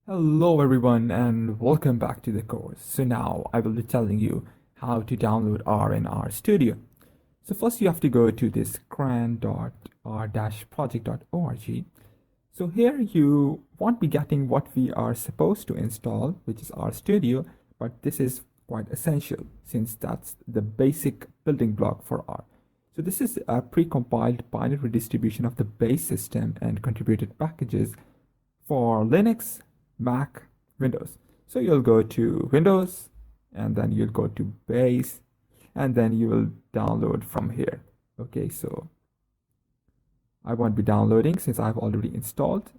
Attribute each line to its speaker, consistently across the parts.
Speaker 1: Hello everyone and welcome back to the course. So now I will be telling you how to download R in R Studio. So first you have to go to this cran.r-project.org. So here you won't be getting what we are supposed to install, which is R Studio, but this is quite essential since that's the basic building block for R. So this is a pre-compiled binary distribution of the base system and contributed packages for Linux, Mac, Windows. So you'll go to Windows and then you'll go to base and then you will download from here. Okay, so I won't be downloading since I've already installed.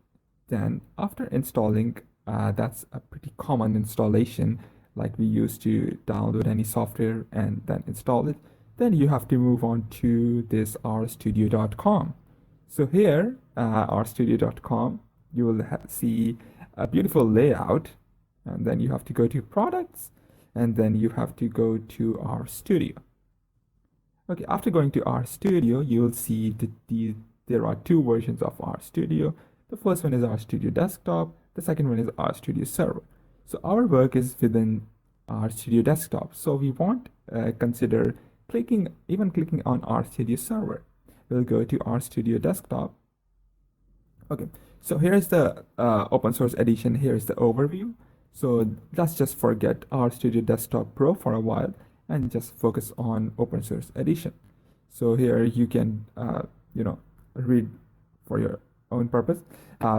Speaker 1: Then after installing, that's a pretty common installation like we used to download any software and then install it. Then you have to move on to this rstudio.com. So here, rstudio.com, you will see a beautiful layout, and then you have to go to products, and then you have to go to R Studio. Okay, after going to R Studio, you will see that there are two versions of R Studio. The first one is R Studio Desktop, the second one is R Studio Server. So our work is within R Studio Desktop, so we won't consider clicking on R Studio Server. We'll go to R Studio Desktop. Okay, so here's the open source edition. Here's the overview. So let's just forget R Studio Desktop Pro for a while and just focus on open source edition. So here you can, read for your own purpose.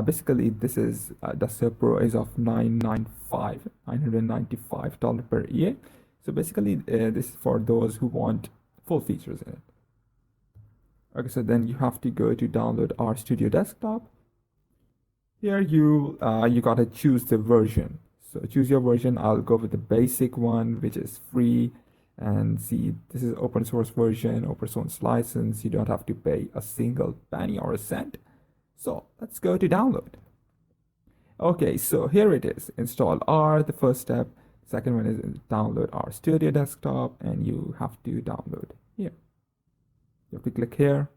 Speaker 1: Basically, this is Desktop Pro is of $995 per year. So basically, this is for those who want full features in it. Okay, so then you have to go to download R Studio Desktop. Here you gotta choose the version. So choose your version. I'll go with the basic one, which is free. And see, this is open source version, open source license. You don't have to pay a single penny or a cent. So let's go to download. Okay, so here it is. Install R, the first step. Second one is download R Studio Desktop, and you have to download here. You have to click here.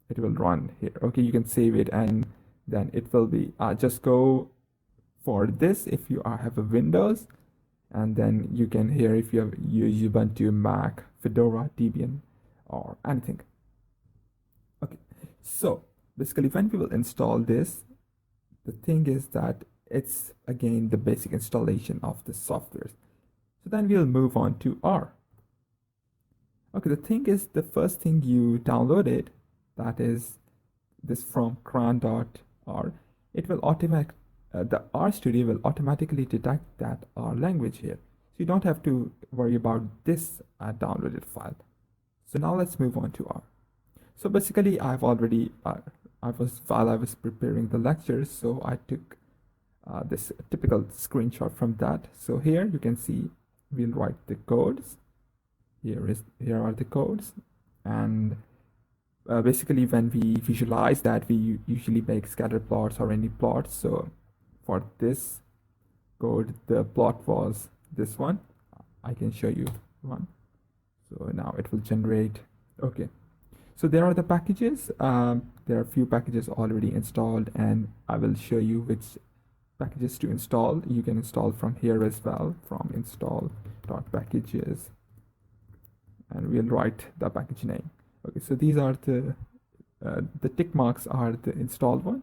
Speaker 1: It will run here. Okay, you can save it and then it will be just go for this if you have a Windows, and then you can here if you have Ubuntu, Mac, Fedora, Debian, or anything. Okay, so basically when we will install this, the thing is that it's again the basic installation of the software. So then we'll move on to R. Okay, the thing is the first thing you downloaded, that is this from cran.r, it will the R Studio will automatically detect that R language here. So you don't have to worry about this downloaded file. So now let's move on to R. So basically I've already, while I was preparing the lectures, so I took this typical screenshot from that. So here you can see we'll write the codes. Here are the codes, and basically when we visualize that, we usually make scatter plots or any plots. So for this code, the plot was this one. I can show you one. So now it will generate. Okay, so there are the packages. There are a few packages already installed, and I will show you which packages to install. You can install from here as well, from install.packages, and we'll write the package name. Okay, so these are the tick marks are the installed one.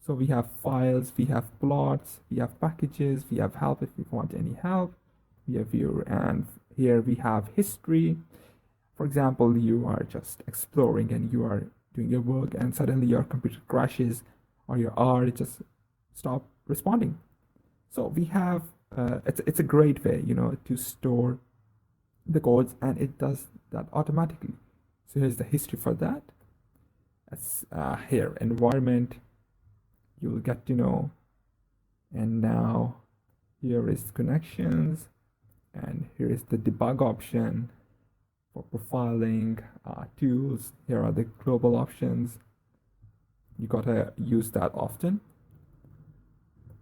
Speaker 1: So we have files, we have plots, we have packages, we have help if we want any help, we have viewer, and here we have history. For example, you are just exploring and you are doing your work and suddenly your computer crashes or your R just stop responding. So we have, it's a great way, to store the codes, and it does that automatically. So here's the history for that. That's here, environment, you will get to know. And now here is connections, and here is the debug option for profiling, tools. Here are the global options. You gotta use that often.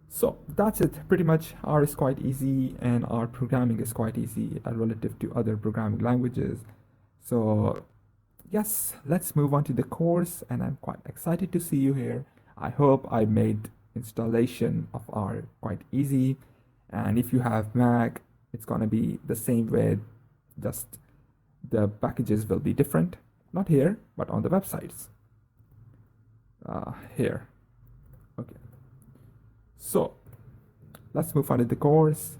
Speaker 1: So that's it. Pretty much R is quite easy, and R programming is quite easy relative to other programming languages. So yes, let's move on to the course, and I'm quite excited to see you here. I hope I made installation of are quite easy. And if you have Mac, it's gonna be the same way, just the packages will be different, not here but on the websites. Here. Okay, so let's move on to the course.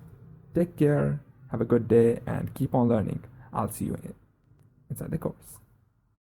Speaker 1: Take care, have a good day, and keep on learning. I'll see you inside the course.